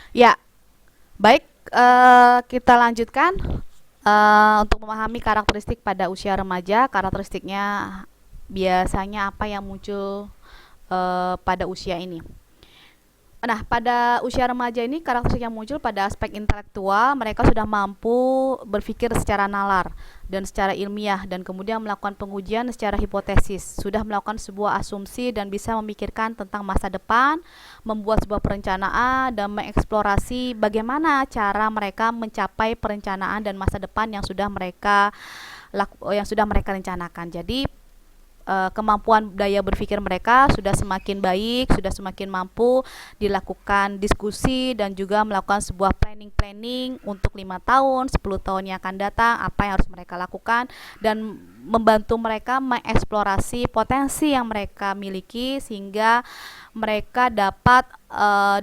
Ya, baik, kita lanjutkan untuk memahami karakteristik pada usia remaja. Karakteristiknya biasanya apa yang muncul pada usia ini. Nah, pada usia remaja ini karakteristik yang muncul pada aspek intelektual, mereka sudah mampu berpikir secara nalar dan secara ilmiah dan kemudian melakukan pengujian secara hipotesis, sudah melakukan sebuah asumsi dan bisa memikirkan tentang masa depan, membuat sebuah perencanaan dan mengeksplorasi bagaimana cara mereka mencapai perencanaan dan masa depan yang sudah mereka rencanakan. Jadi kemampuan daya berpikir mereka sudah semakin baik, sudah semakin mampu dilakukan diskusi dan juga melakukan sebuah planning-planning untuk 5 tahun, 10 tahun yang akan datang, apa yang harus mereka lakukan dan membantu mereka mengeksplorasi potensi yang mereka miliki sehingga mereka dapat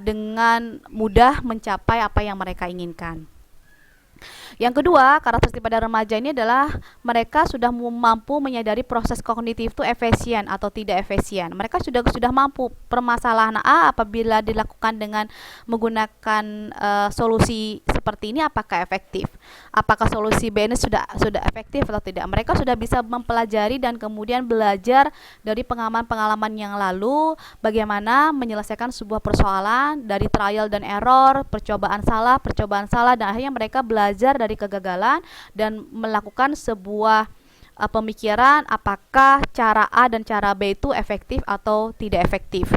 dengan mudah mencapai apa yang mereka inginkan. Yang kedua, karakteristik pada remaja ini adalah mereka sudah mampu menyadari proses kognitif itu efisien atau tidak efisien. Mereka sudah mampu permasalahan A apabila dilakukan dengan menggunakan solusi seperti ini apakah efektif? Apakah solusi B ini sudah efektif atau tidak? Mereka sudah bisa mempelajari dan kemudian belajar dari pengalaman-pengalaman yang lalu bagaimana menyelesaikan sebuah persoalan dari trial dan error, percobaan salah dan akhirnya mereka belajar dari kegagalan dan melakukan sebuah pemikiran apakah cara A dan cara B itu efektif atau tidak efektif.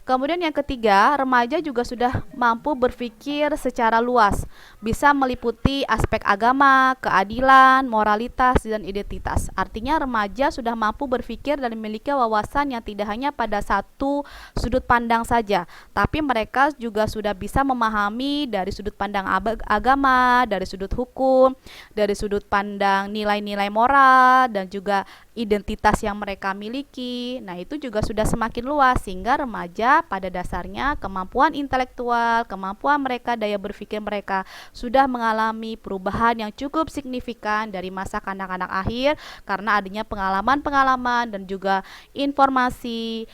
Kemudian yang ketiga, remaja juga sudah mampu berpikir secara luas, bisa meliputi aspek agama, keadilan, moralitas, dan identitas. Artinya remaja sudah mampu berpikir dan memiliki wawasan yang tidak hanya pada satu sudut pandang saja, tapi mereka juga sudah bisa memahami dari sudut pandang agama, dari sudut hukum, dari sudut pandang nilai-nilai moral, dan juga identitas yang mereka miliki. Nah, itu juga sudah semakin luas sehingga remaja pada dasarnya kemampuan intelektual, kemampuan mereka, daya berpikir mereka sudah mengalami perubahan yang cukup signifikan dari masa kanak-kanak akhir karena adanya pengalaman-pengalaman dan juga informasi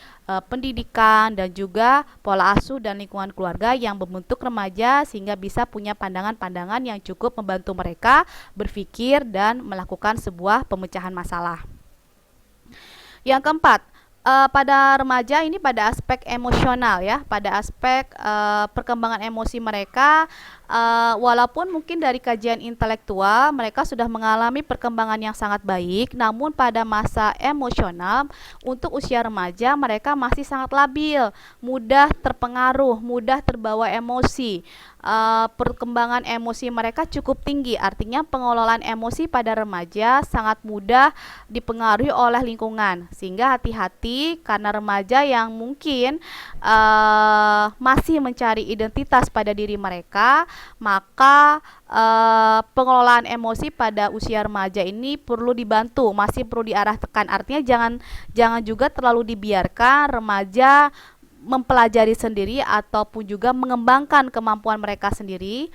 pendidikan dan juga pola asuh dan lingkungan keluarga yang membentuk remaja sehingga bisa punya pandangan-pandangan yang cukup membantu mereka berpikir dan melakukan sebuah pemecahan masalah. Yang keempat, pada remaja ini pada aspek emosional ya, pada aspek perkembangan emosi mereka, walaupun mungkin dari kajian intelektual mereka sudah mengalami perkembangan yang sangat baik, namun pada masa emosional untuk usia remaja mereka masih sangat labil, mudah terpengaruh, mudah terbawa emosi. Perkembangan emosi mereka cukup tinggi, artinya pengelolaan emosi pada remaja sangat mudah dipengaruhi oleh lingkungan, sehingga hati-hati karena remaja yang mungkin masih mencari identitas pada diri mereka, maka pengelolaan emosi pada usia remaja ini perlu dibantu, masih perlu diarahkan. Artinya jangan juga terlalu dibiarkan remaja mempelajari sendiri ataupun juga mengembangkan kemampuan mereka sendiri,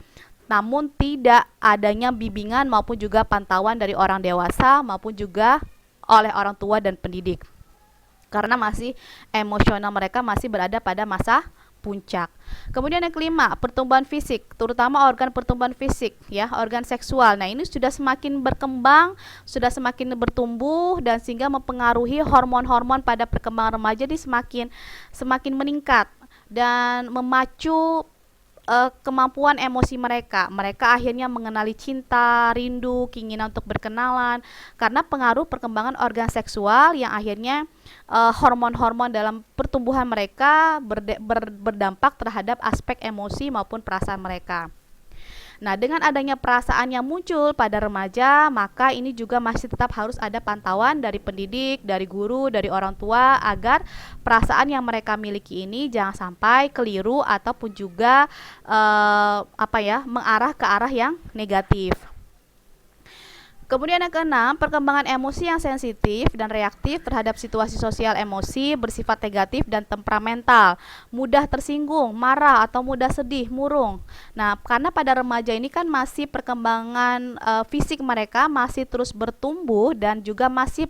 namun tidak adanya bimbingan maupun juga pantauan dari orang dewasa maupun juga oleh orang tua dan pendidik. Karena masih emosional mereka masih berada pada masa puncak. Kemudian yang kelima, pertumbuhan fisik, terutama organ pertumbuhan fisik ya, organ seksual. Nah, ini sudah semakin berkembang, sudah semakin bertumbuh dan sehingga mempengaruhi hormon-hormon pada perkembangan remaja di semakin meningkat dan memacu kemampuan emosi mereka. Mereka akhirnya mengenali cinta, rindu, keinginan untuk berkenalan karena pengaruh perkembangan organ seksual yang akhirnya hormon-hormon dalam pertumbuhan mereka berdampak terhadap aspek emosi maupun perasaan mereka. Nah, dengan adanya perasaan yang muncul pada remaja, maka ini juga masih tetap harus ada pantauan dari pendidik, dari guru, dari orang tua agar perasaan yang mereka miliki ini jangan sampai keliru ataupun juga mengarah ke arah yang negatif. Kemudian yang keenam, perkembangan emosi yang sensitif dan reaktif terhadap situasi sosial emosi bersifat negatif dan temperamental, mudah tersinggung, marah atau mudah sedih, murung. Nah, karena pada remaja ini kan masih perkembangan fisik mereka masih terus bertumbuh dan juga masih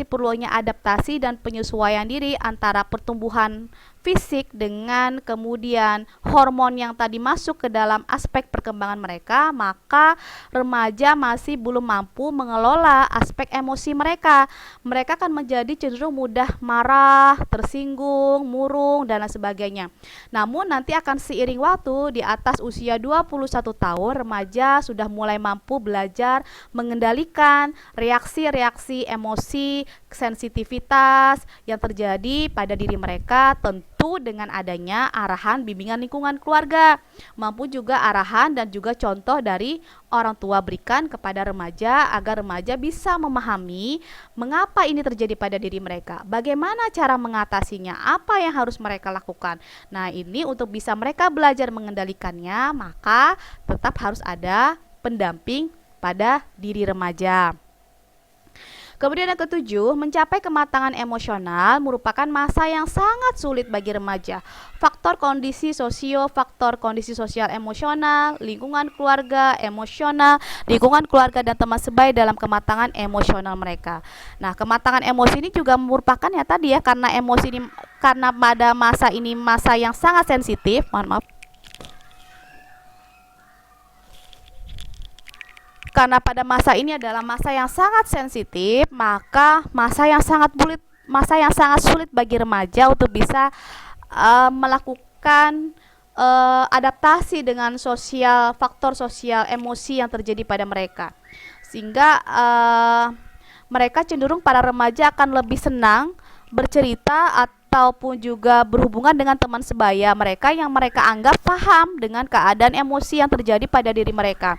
perlunya adaptasi dan penyesuaian diri antara pertumbuhan fisik dengan kemudian hormon yang tadi masuk ke dalam aspek perkembangan mereka, maka remaja masih belum mampu mengelola aspek emosi mereka. Mereka akan menjadi cenderung mudah marah, tersinggung, murung, dan lain sebagainya. Namun nanti akan seiring waktu, di atas usia 21 tahun, remaja sudah mulai mampu belajar mengendalikan reaksi-reaksi emosi, sensitivitas yang terjadi pada diri mereka, tentu dengan adanya arahan bimbingan lingkungan keluarga, mampu juga arahan dan juga contoh dari orang tua berikan kepada remaja agar remaja bisa memahami mengapa ini terjadi pada diri mereka, bagaimana cara mengatasinya, apa yang harus mereka lakukan. Nah, ini untuk bisa mereka belajar mengendalikannya, maka tetap harus ada pendamping pada diri remaja. Kemudian yang ketujuh, mencapai kematangan emosional merupakan masa yang sangat sulit bagi remaja. Faktor kondisi sosial emosional, lingkungan keluarga emosional, lingkungan keluarga dan teman sebaya dalam kematangan emosional mereka. Nah, kematangan emosi ini juga merupakan ya tadi ya, karena emosi ini, karena pada masa ini masa yang sangat sensitif, karena pada masa ini adalah masa yang sangat sensitif, maka masa yang sangat sulit bagi remaja untuk bisa melakukan adaptasi dengan faktor sosial emosi yang terjadi pada mereka, sehingga mereka cenderung, para remaja akan lebih senang bercerita ataupun juga berhubungan dengan teman sebaya mereka yang mereka anggap paham dengan keadaan emosi yang terjadi pada diri mereka.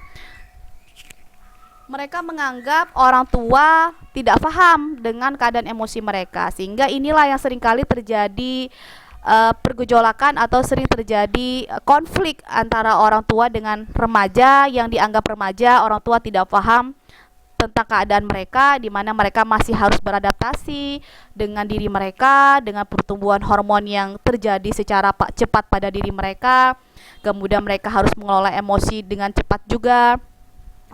Mereka menganggap orang tua tidak paham dengan keadaan emosi mereka, sehingga inilah yang seringkali terjadi pergejolakan atau sering terjadi konflik antara orang tua dengan remaja, yang dianggap remaja orang tua tidak paham tentang keadaan mereka, di mana mereka masih harus beradaptasi dengan diri mereka, dengan pertumbuhan hormon yang terjadi secara cepat pada diri mereka. Kemudian mereka harus mengelola emosi dengan cepat juga.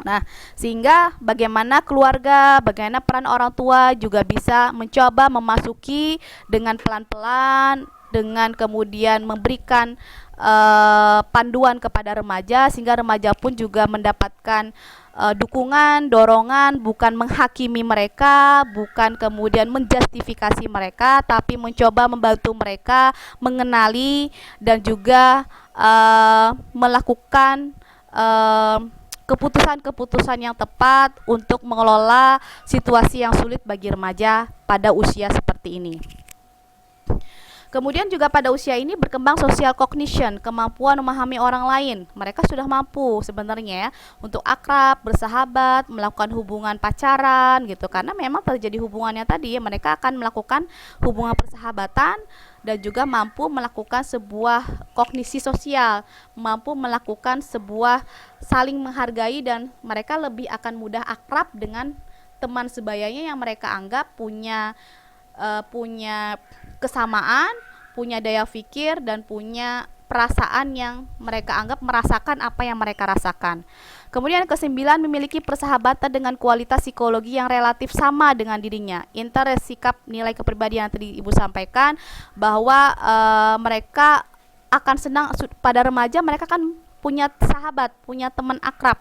Nah, sehingga bagaimana keluarga, bagaimana peran orang tua juga bisa mencoba memasuki dengan pelan-pelan, dengan kemudian memberikan panduan kepada remaja, sehingga remaja pun juga mendapatkan dukungan, dorongan, bukan menghakimi mereka, bukan kemudian menjustifikasi mereka, tapi mencoba membantu mereka mengenali dan juga melakukan keputusan-keputusan yang tepat untuk mengelola situasi yang sulit bagi remaja pada usia seperti ini. Kemudian juga pada usia ini berkembang social cognition, kemampuan memahami orang lain. Mereka sudah mampu sebenarnya ya untuk akrab, bersahabat, melakukan hubungan pacaran gitu, karena memang terjadi hubungannya tadi ya, mereka akan melakukan hubungan persahabatan dan juga mampu melakukan sebuah kognisi sosial, mampu melakukan sebuah saling menghargai, dan mereka lebih akan mudah akrab dengan teman sebayanya yang mereka anggap punya kesamaan, punya daya pikir, dan punya perasaan yang mereka anggap merasakan apa yang mereka rasakan. Kemudian kesembilan, memiliki persahabatan dengan kualitas psikologi yang relatif sama dengan dirinya. Interest, sikap, nilai kepribadian yang tadi Ibu sampaikan, bahwa mereka akan senang pada remaja, mereka kan punya sahabat, punya teman akrab.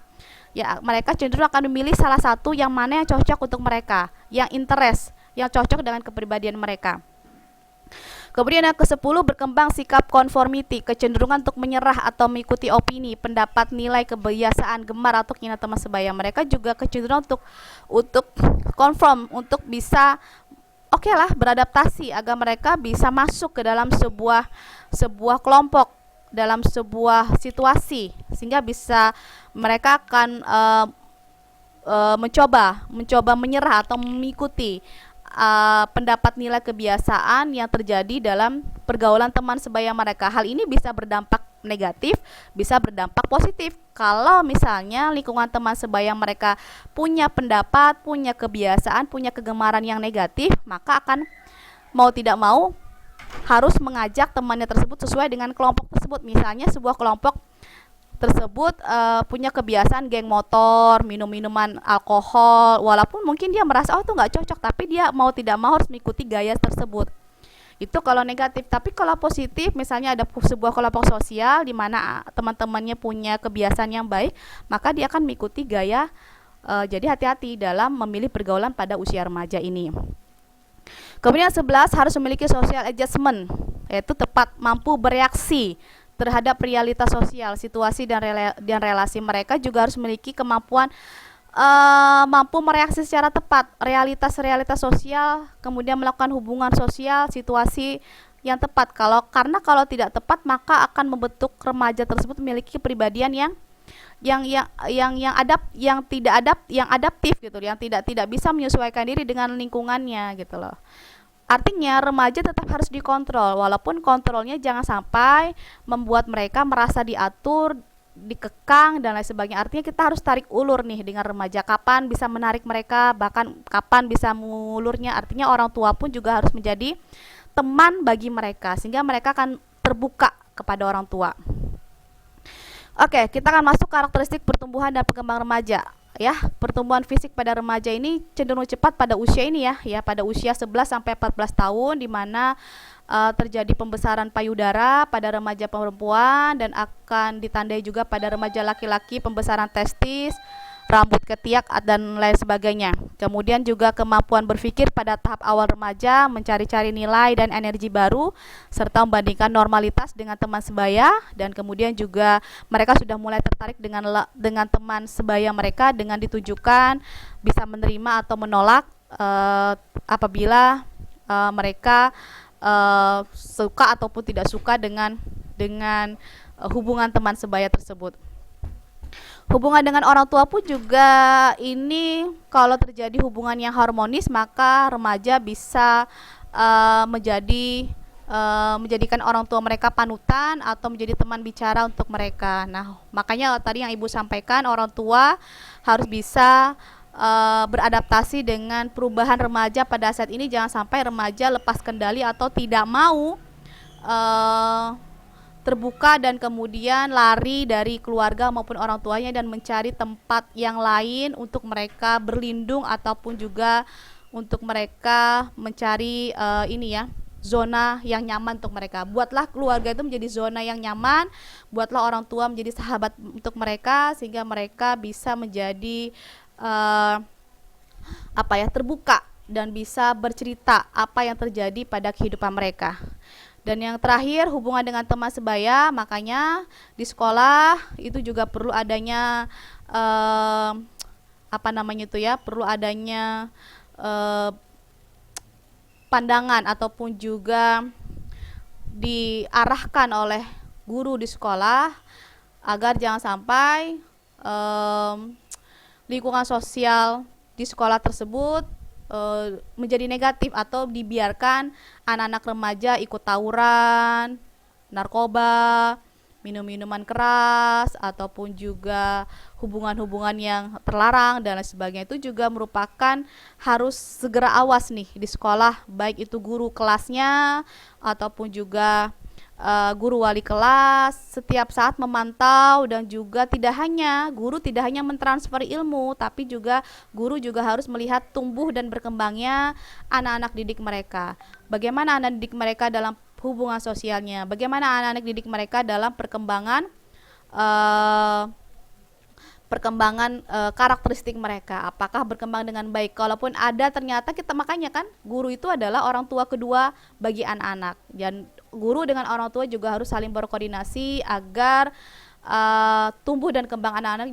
Ya, mereka cenderung akan memilih salah satu yang mana yang cocok untuk mereka, yang interest, yang cocok dengan kepribadian mereka. Kemudian yang ke-10, berkembang sikap conformity, kecenderungan untuk menyerah atau mengikuti opini, pendapat, nilai, kebiasaan, gemar atau keinginan teman sebaya. Mereka juga kecenderungan untuk conform, untuk bisa beradaptasi agar mereka bisa masuk ke dalam sebuah kelompok, dalam sebuah situasi, sehingga bisa mereka akan mencoba menyerah atau mengikuti pendapat, nilai, kebiasaan yang terjadi dalam pergaulan teman sebaya mereka. Hal ini bisa berdampak negatif, bisa berdampak positif. Kalau misalnya lingkungan teman sebaya mereka punya pendapat, punya kebiasaan, punya kegemaran yang negatif, maka akan mau tidak mau harus mengajak temannya tersebut sesuai dengan kelompok tersebut. Misalnya sebuah kelompok tersebut punya kebiasaan geng motor, minum-minuman alkohol, walaupun mungkin dia merasa itu nggak cocok, tapi dia mau tidak mau harus mengikuti gaya tersebut Itu kalau negatif. Tapi kalau positif, misalnya ada sebuah kelompok sosial di mana teman-temannya punya kebiasaan yang baik, maka dia akan mengikuti gaya. Jadi hati-hati dalam memilih pergaulan pada usia remaja ini. Kemudian 11 harus memiliki social adjustment, yaitu tepat mampu bereaksi terhadap realitas sosial, situasi dan relasi. Mereka juga harus memiliki kemampuan mampu mereaksi secara tepat realitas sosial, kemudian melakukan hubungan sosial, situasi yang tepat. Karena kalau tidak tepat, maka akan membentuk remaja tersebut memiliki kepribadian yang adaptif gitu, yang tidak bisa menyesuaikan diri dengan lingkungannya gitu loh. Artinya remaja tetap harus dikontrol, walaupun kontrolnya jangan sampai membuat mereka merasa diatur, dikekang dan lain sebagainya. Artinya kita harus tarik ulur nih dengan remaja, kapan bisa menarik mereka, bahkan kapan bisa mengulurnya. Artinya orang tua pun juga harus menjadi teman bagi mereka, sehingga mereka akan terbuka kepada orang tua. Oke, kita akan masuk karakteristik pertumbuhan dan perkembangan remaja. Ya, pertumbuhan fisik pada remaja ini cenderung cepat pada usia ini ya pada usia 11 sampai 14 tahun, di mana terjadi pembesaran payudara pada remaja perempuan dan akan ditandai juga pada remaja laki-laki pembesaran testis, rambut ketiak dan lain sebagainya. Kemudian juga kemampuan berpikir pada tahap awal remaja, mencari-cari nilai dan energi baru, serta membandingkan normalitas dengan teman sebaya, dan kemudian juga mereka sudah mulai tertarik dengan teman sebaya mereka dengan ditujukan bisa menerima atau menolak apabila mereka suka ataupun tidak suka dengan hubungan teman sebaya tersebut. Hubungan dengan orang tua pun juga ini, kalau terjadi hubungan yang harmonis, maka remaja bisa menjadikan orang tua mereka panutan atau menjadi teman bicara untuk mereka. Nah, makanya tadi yang Ibu sampaikan, orang tua harus bisa beradaptasi dengan perubahan remaja pada saat ini. Jangan sampai remaja lepas kendali atau tidak mau terbuka dan kemudian lari dari keluarga maupun orang tuanya dan mencari tempat yang lain untuk mereka berlindung, ataupun juga untuk mereka mencari zona yang nyaman untuk mereka. Buatlah keluarga itu menjadi zona yang nyaman, buatlah orang tua menjadi sahabat untuk mereka, sehingga mereka bisa menjadi terbuka dan bisa bercerita apa yang terjadi pada kehidupan mereka. Dan yang terakhir, hubungan dengan teman sebaya. Makanya di sekolah itu juga perlu adanya perlu adanya pandangan ataupun juga diarahkan oleh guru di sekolah agar jangan sampai lingkungan sosial di sekolah tersebut menjadi negatif atau dibiarkan anak-anak remaja ikut tawuran, narkoba, minum-minuman keras, ataupun juga hubungan-hubungan yang terlarang dan lain sebagainya. Itu juga merupakan harus segera awas nih di sekolah, baik itu guru kelasnya ataupun juga guru wali kelas, setiap saat memantau, dan juga guru tidak hanya mentransfer ilmu, tapi juga guru juga harus melihat tumbuh dan berkembangnya anak-anak didik mereka. Bagaimana anak didik mereka dalam hubungan sosialnya, bagaimana anak-anak didik mereka dalam perkembangan karakteristik mereka, apakah berkembang dengan baik. Kalaupun ada, ternyata makanya kan guru itu adalah orang tua kedua bagi anak-anak, dan guru dengan orang tua juga harus saling berkoordinasi agar tumbuh dan kembang anak-anak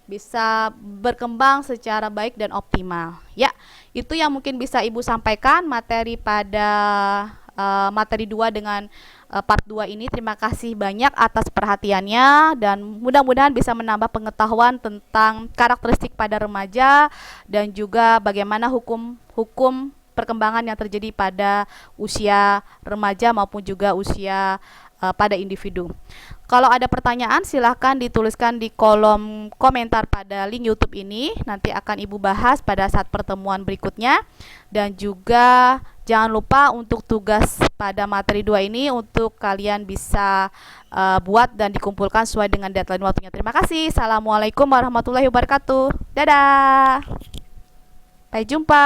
bisa berkembang secara baik dan optimal. Ya, itu yang mungkin bisa Ibu sampaikan materi pada materi 2 dengan part 2 ini. Terima kasih banyak atas perhatiannya, dan mudah-mudahan bisa menambah pengetahuan tentang karakteristik pada remaja dan juga bagaimana hukum perkembangan yang terjadi pada usia remaja maupun juga usia pada individu. Kalau ada pertanyaan, silahkan dituliskan di kolom komentar pada link YouTube ini. Nanti akan Ibu bahas pada saat pertemuan berikutnya. Dan juga jangan lupa untuk tugas pada materi 2 ini untuk kalian bisa buat dan dikumpulkan sesuai dengan deadline waktunya. Terima kasih. Assalamualaikum warahmatullahi wabarakatuh. Dadah. Sampai jumpa.